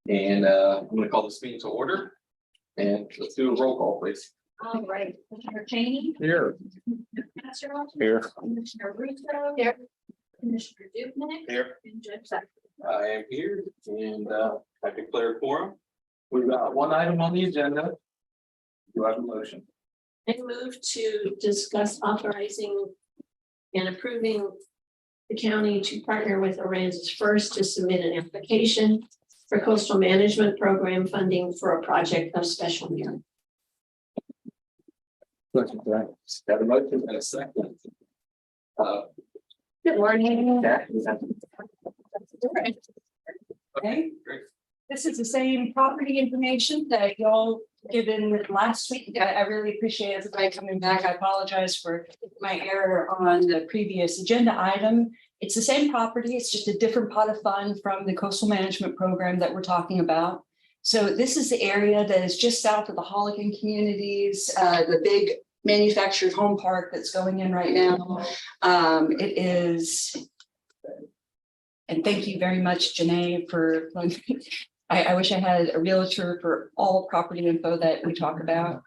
And I'm going to call this meeting to order. And let's do a roll call, please. All right, Commissioner Cheney. Here. Castro. Here. Commissioner Russo. Here. Commissioner Dupnick. Here. And Judge Zachary. I am here and I declare quorum. We've got one item on the agenda. Do I have a motion? I move to discuss authorizing and approving the county to partner with Aransas First to submit an application for coastal management program funding for a project of special merit. Got a motion and a second. Good morning. Okay, great. This is the same property information that y'all given last week. I really appreciate everybody coming back. I apologize for my error on the previous agenda item. It's the same property. It's just a different pot of fund from the coastal management program that we're talking about. So this is the area that is just south of the Holligan communities, the big manufactured home park that's going in right now. It is. And thank you very much, Janae, for, I wish I had a realtor for all property info that we talk about.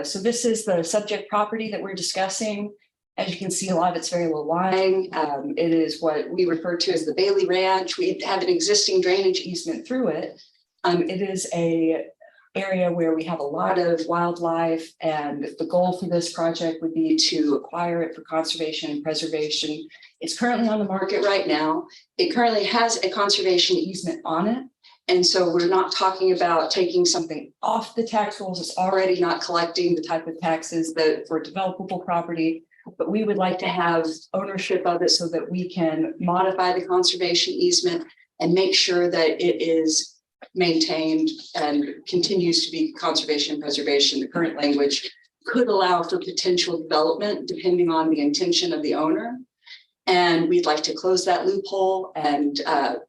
So this is the subject property that we're discussing. As you can see, a lot of it's very low lying. It is what we refer to as the Bailey Ranch. We have an existing drainage easement through it. It is a area where we have a lot of wildlife, and the goal for this project would be to acquire it for conservation and preservation. It's currently on the market right now. It currently has a conservation easement on it. And so we're not talking about taking something off the tax rolls. It's already not collecting the type of taxes that for developable property, but we would like to have ownership of it so that we can modify the conservation easement and make sure that it is maintained and continues to be conservation and preservation. The current language could allow for potential development depending on the intention of the owner. And we'd like to close that loophole and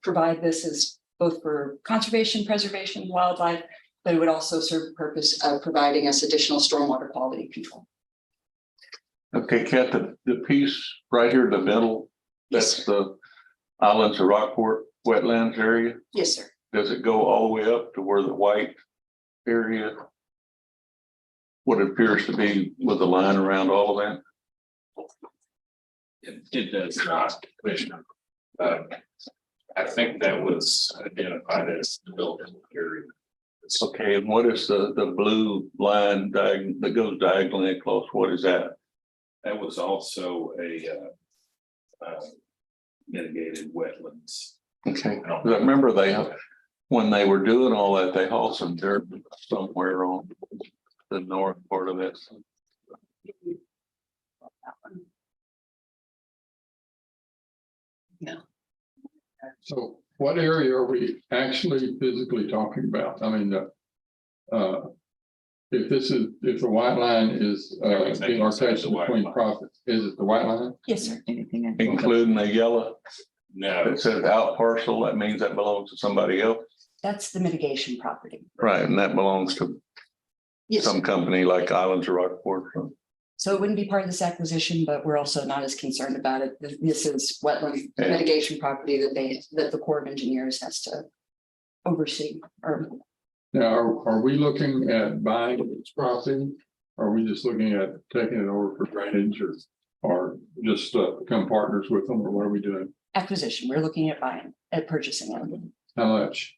provide this as both for conservation, preservation, wildlife, but it would also serve the purpose of providing us additional stormwater quality control. Okay, Kat, the piece right here in the middle, Yes, that's the Islands of Rockport wetlands area. Yes, sir. Does it go all the way up to where the white area? What appears to be with the line around all of that? It does not, Commissioner. I think that was identified as the building area. Okay, and what is the blue line that goes diagonally across? What is that? That was also a mitigated wetlands. Okay, 'cause I remember when they were doing all that, they hauled some dirt somewhere on the north part of that. So what area are we actually physically talking about? I mean, if the white line is being attached between profits, is it the white line? Yes, sir. Including the yellow, No, it says out parcel, that means that belongs to somebody else. That's the mitigation property. Right, and that belongs to Yes. some company like Islands of Rockport. So it wouldn't be part of this acquisition, but we're also not as concerned about it. This is wetland Yeah. mitigation property that the Corps of Engineers has to oversee or. Now, are we looking at buying this property? Are we just looking at taking it over for drainage or just become partners with them, or what are we doing? Acquisition, we're looking at purchasing it. How much?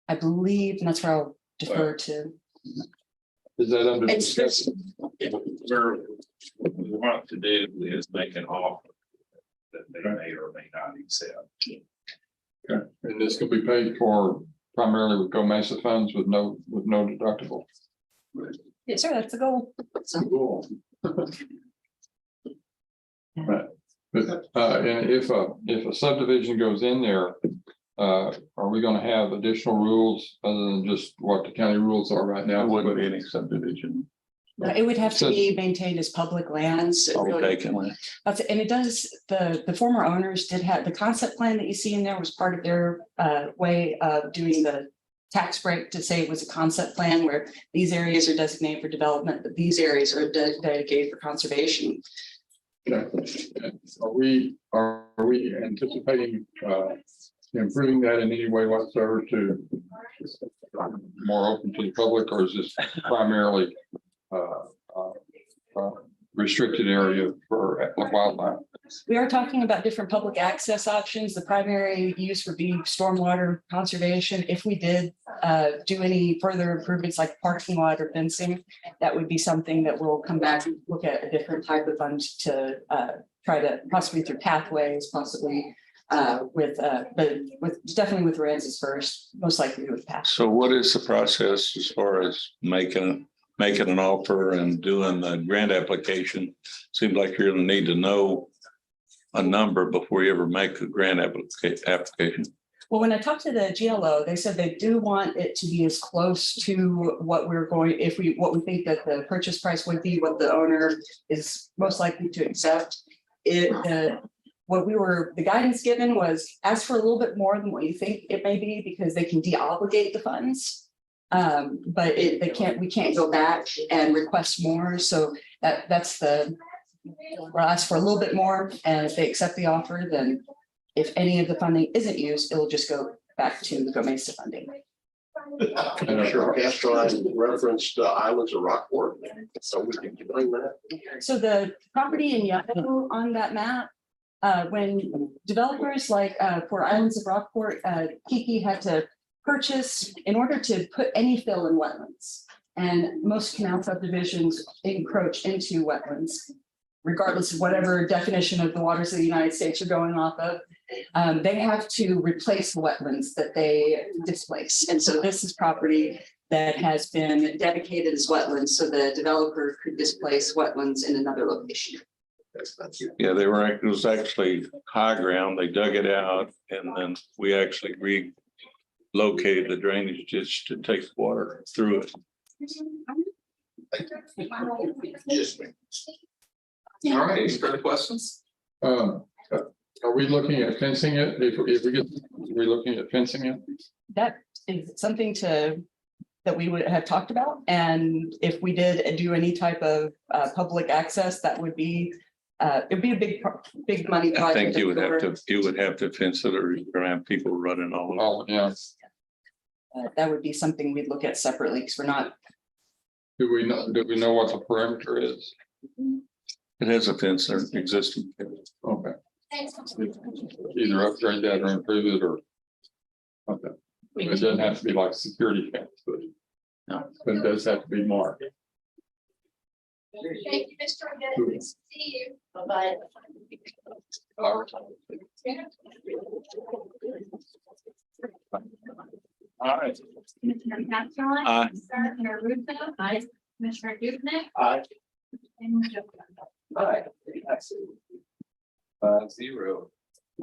I believe, and that's where I'll defer to. Is that under It's- discussion? what we want to do is make an offer that they may or may not accept. Okay, and this can be paid for primarily with GoMesa funds with no deductible. Yes, sir, that's the goal. Cool. Right, but and if a subdivision goes in there, are we gonna have additional rules other than just what the county rules are right now? There wouldn't be any subdivision. It would have to So- be maintained as public lands. It really- Taken land. And it does, the former owners did have, the concept plan that you see in there was part of their way of doing the tax break to say it was a concept plan where these areas are designated for development, but these areas are dedicated for conservation. Okay. Are we anticipating improving that in any way whatsoever to more open to the public, or is this primarily restricted area for wildlife? We are talking about different public access options. The primary use would be stormwater conservation. If we did do any further improvements like parking lot or fencing, that would be something that we'll come back and look at a different type of funds to try to possibly through pathways, possibly but with definitely with Aransas first, most likely with path. So what is the process as far as making an offer and doing the grant application? Seems like you're gonna need to know a number before you ever make a grant application. Well, when I talked to the GLO, they said they do want it to be as close to what we're going, what we think that the purchase price would be, what the owner is most likely to accept. The guidance given was ask for a little bit more than what you think it may be, because they can de-obligate the funds. But we can't go back and request more, so we'll ask for a little bit more, and if they accept the offer, then if any of the funding isn't used, it'll just go back to the Gomesa funding. Commissioner Castro referenced islands of Rockport, so we can bring that. So the property in Yahoo on that map, when developers like for Islands of Rockport, Kiki had to purchase in order to put any fill in wetlands. And most canal subdivisions encroach into wetlands, regardless of whatever definition of the waters of the United States are going off of. They have to replace the wetlands that they displace. And so this is property that has been dedicated as wetlands, so the developer could displace wetlands in another location. Yeah, it was actually high ground. They dug it out and then we actually relocated the drainage ditch to take water through it. Yes, ma'am. All right, any further questions? Are we looking at fencing it? If we're looking at fencing it? That is something that we would have talked about. And if we did do any type of public access, that would be, it'd be a big money I project. think you would have to fence it, or you're gonna have people running all over. Oh, yeah. That would be something we'd look at separately, because we're not, Do we know what the perimeter is? It has a fence there, existing. Okay, either upgrade that or improve it, or. Okay, it doesn't have to be like security fence, but. No. But it does have to be marked. Thank you, Mr. Good to see you. Bye-bye. All right. Commissioner Castro. Aye. Commissioner Russo. Aye. Commissioner Dupnick. Aye. And Joe. Aye. 5-0.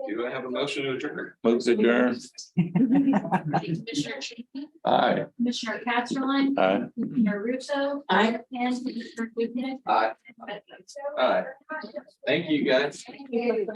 Do I have a motion to adjourn? Move to adjourn. Commissioner Cheney. Aye. Commissioner Castro. Aye. Commissioner Russo. Aye. And Commissioner Dupnick. Aye. Aye. Thank you, guys. Thank you.